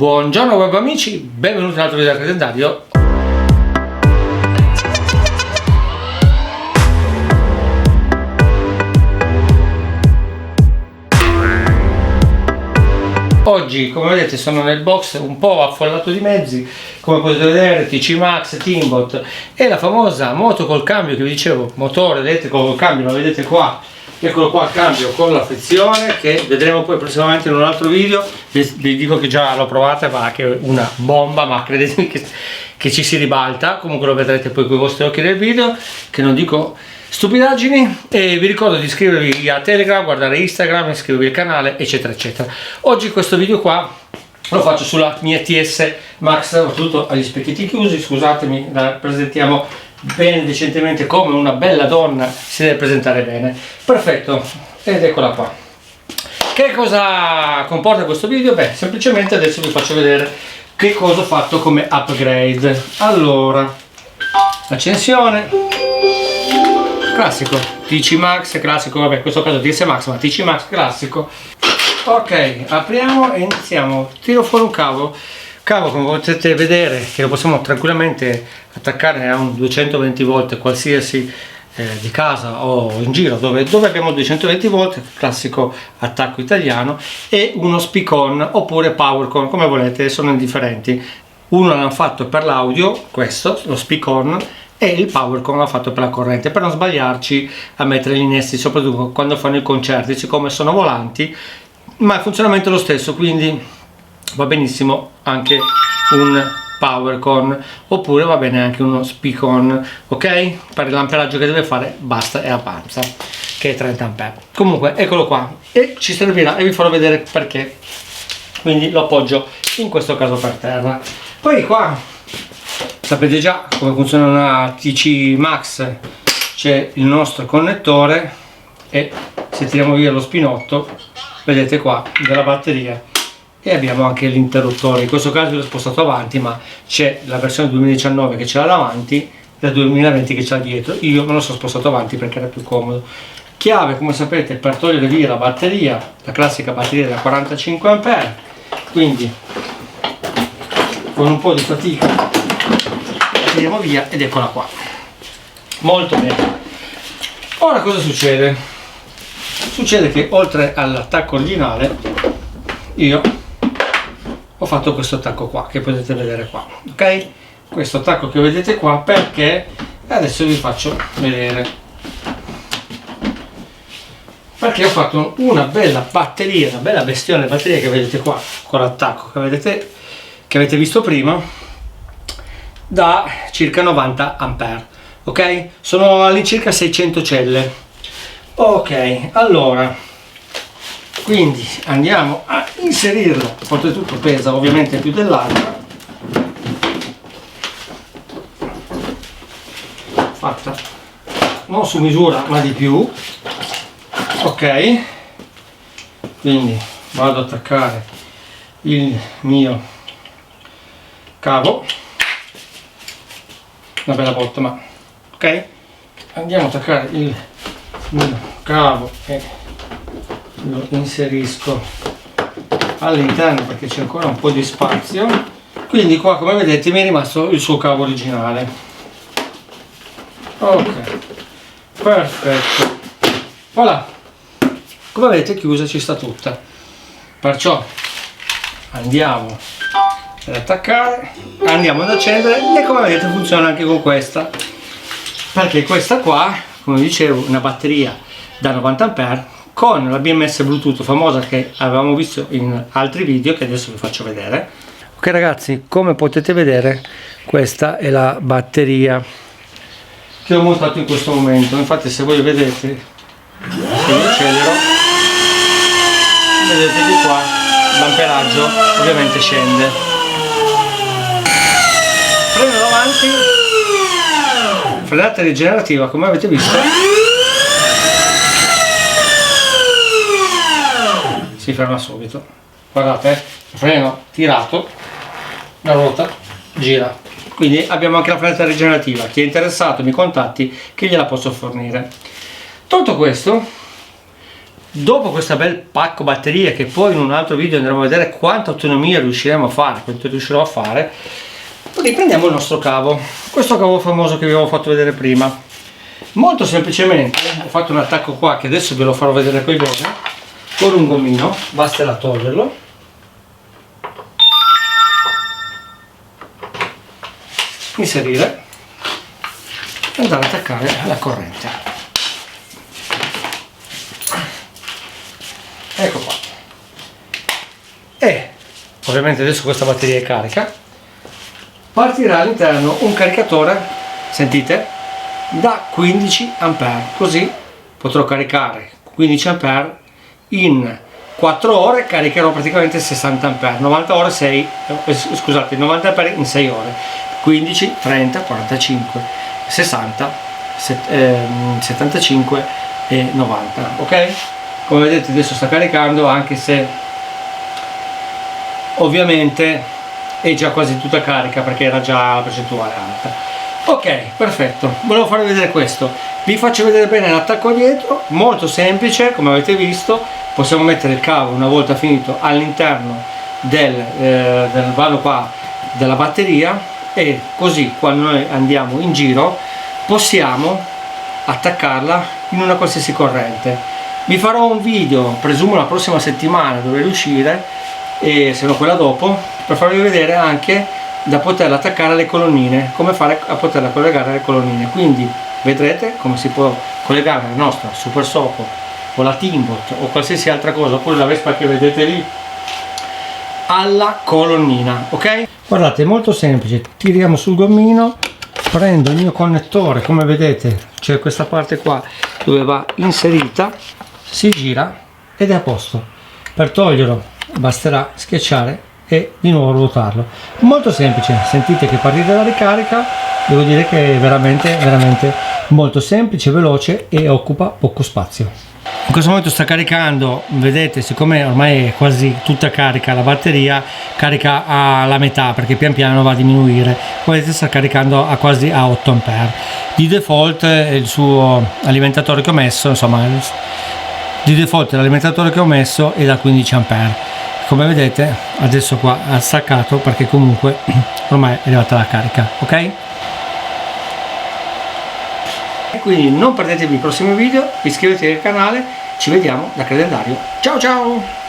Buongiorno web amici, benvenuti in un altro video del calendario. Oggi, come vedete, sono nel box un po' affollato di mezzi, come potete vedere TC Max, Timbot e la famosa moto col cambio che vi dicevo, motore elettrico col cambio, lo vedete qua. Eccolo qua il cambio con la frizione, che vedremo poi prossimamente in un altro video. Vi dico che già l'ho provata, va che è una bomba, ma credetemi che ci si ribalta. Comunque lo vedrete poi con i vostri occhi nel video, che non dico stupidaggini. E vi ricordo di iscrivervi a Telegram, guardare Instagram, iscrivervi al canale, eccetera eccetera. Oggi questo video qua lo faccio sulla mia TS Max, soprattutto agli specchietti chiusi. Scusatemi, la presentiamo bene, decentemente, come una bella donna si deve presentare bene. Perfetto, ed eccola qua. Che cosa comporta questo video? Beh, semplicemente adesso vi faccio vedere che cosa ho fatto come upgrade. Allora, accensione, classico TC Max, classico, vabbè, in questo caso TS Max, ma TC Max classico. Ok, apriamo e iniziamo. Tiro fuori un cavo, come potete vedere, che lo possiamo tranquillamente attaccare a un 220 volt qualsiasi di casa o in giro dove abbiamo 220 volt, classico attacco italiano, e uno speak-on oppure power-con, come volete, sono indifferenti. Uno l'hanno fatto per l'audio, questo, lo speak-on, e il power-con l'ha fatto per la corrente, per non sbagliarci a mettere gli innesti, soprattutto quando fanno i concerti, siccome sono volanti, ma il funzionamento è lo stesso, quindi va benissimo anche un power-con, oppure va bene anche uno speak-on, ok? Per l'amperaggio che deve fare basta e avanza, che è 30 A. Comunque eccolo qua, e ci servirà, e vi farò vedere perché. Quindi lo appoggio in questo caso per terra. Poi qua sapete già come funziona una TC Max, c'è il nostro connettore, e se tiriamo via lo spinotto vedete qua della batteria, e abbiamo anche l'interruttore. In questo caso l'ho spostato avanti, ma c'è la versione 2019 che ce l'ha davanti e la 2020 che ce l'ha dietro. Io me lo sono spostato avanti perché era più comodo. Chiave, come sapete, per togliere via la batteria, la classica batteria da 45 A, quindi con un po' di fatica la tiriamo via ed eccola qua. Molto bene. Ora cosa succede? Succede che oltre all'attacco originale io ho fatto questo attacco qua che potete vedere qua, ok? Questo attacco che vedete qua, perché adesso vi faccio vedere perché ho fatto una bella batteria, una bella bestione batteria che vedete qua, con l'attacco che avete visto prima, da circa 90 A, ok? Sono all'incirca 600 celle. Ok, allora, quindi andiamo a inserirla. Oltretutto pesa ovviamente più dell'altra, fatta non su misura ma di più. Ok, quindi vado ad attaccare il mio cavo, una bella botta, ma ok, andiamo ad attaccare il mio cavo e lo inserisco all'interno perché c'è ancora un po' di spazio. Quindi qua, come vedete, mi è rimasto il suo cavo originale. Ok, perfetto, voilà, come vedete chiusa ci sta tutta. Perciò andiamo ad attaccare, andiamo ad accendere, e come vedete funziona anche con questa, perché questa qua, come dicevo, una batteria da 90 A con la BMS Bluetooth famosa che avevamo visto in altri video, che adesso vi faccio vedere. Ok ragazzi, come potete vedere questa è la batteria che ho montato in questo momento. Infatti se voi vedete, se io accelero, vedete di qua l'amperaggio ovviamente scende. Freno avanti, frenata rigenerativa, come avete visto si ferma subito. Guardate, freno tirato, la ruota gira. Quindi abbiamo anche la frenata rigenerativa. Chi è interessato mi contatti che gliela posso fornire. Tolto questo, dopo questo bel pacco batterie, che poi in un altro video andremo a vedere quanta autonomia riusciremo a fare, quanto riuscirò a fare, riprendiamo il nostro cavo, questo cavo famoso che vi avevo fatto vedere prima. Molto semplicemente ho fatto un attacco qua che adesso ve lo farò vedere poi bene, con un gommino, basterà toglierlo, inserire e andare ad attaccare alla corrente. Ecco qua. E ovviamente adesso questa batteria è carica, partirà all'interno un caricatore, sentite, da 15 ampere, così potrò caricare 15 ampere in 4 ore, caricherò praticamente 60 ampere, 90 ore 6, scusate, 90 ampere in 6 ore, 15, 30, 45, 60, 75 e 90, ok? Come vedete adesso sta caricando, anche se ovviamente è già quasi tutta carica perché era già la percentuale alta. Ok, perfetto, volevo farvi vedere questo, vi faccio vedere bene l'attacco dietro, molto semplice, come avete visto. Possiamo mettere il cavo, una volta finito, all'interno del vano qua della batteria, e così quando noi andiamo in giro possiamo attaccarla in una qualsiasi corrente. Vi farò un video, presumo la prossima settimana dovrei riuscire, e se no quella dopo, per farvi vedere anche da poterla attaccare alle colonnine, come fare a poterla collegare alle colonnine. Quindi vedrete come si può collegare la nostra Super Soco o la Timbot o qualsiasi altra cosa, oppure la Vespa che vedete lì, alla colonnina, ok? Guardate, è molto semplice, tiriamo sul gommino, prendo il mio connettore, come vedete c'è questa parte qua dove va inserita, si gira ed è a posto. Per toglierlo basterà schiacciare e di nuovo ruotarlo, molto semplice. Sentite che partita la ricarica, devo dire che è veramente molto semplice, veloce e occupa poco spazio. In questo momento sta caricando, vedete, siccome ormai è quasi tutta carica la batteria, carica alla metà perché pian piano va a diminuire. Come vedete sta caricando a quasi a 8 ampere. Di default il suo alimentatore che ho messo, insomma, di default l'alimentatore che ho messo è da 15 ampere. Come vedete adesso qua ha staccato perché comunque ormai è arrivata la carica, ok? E quindi non perdetevi i prossimi video, iscrivetevi al canale, ci vediamo da Credendario, ciao ciao!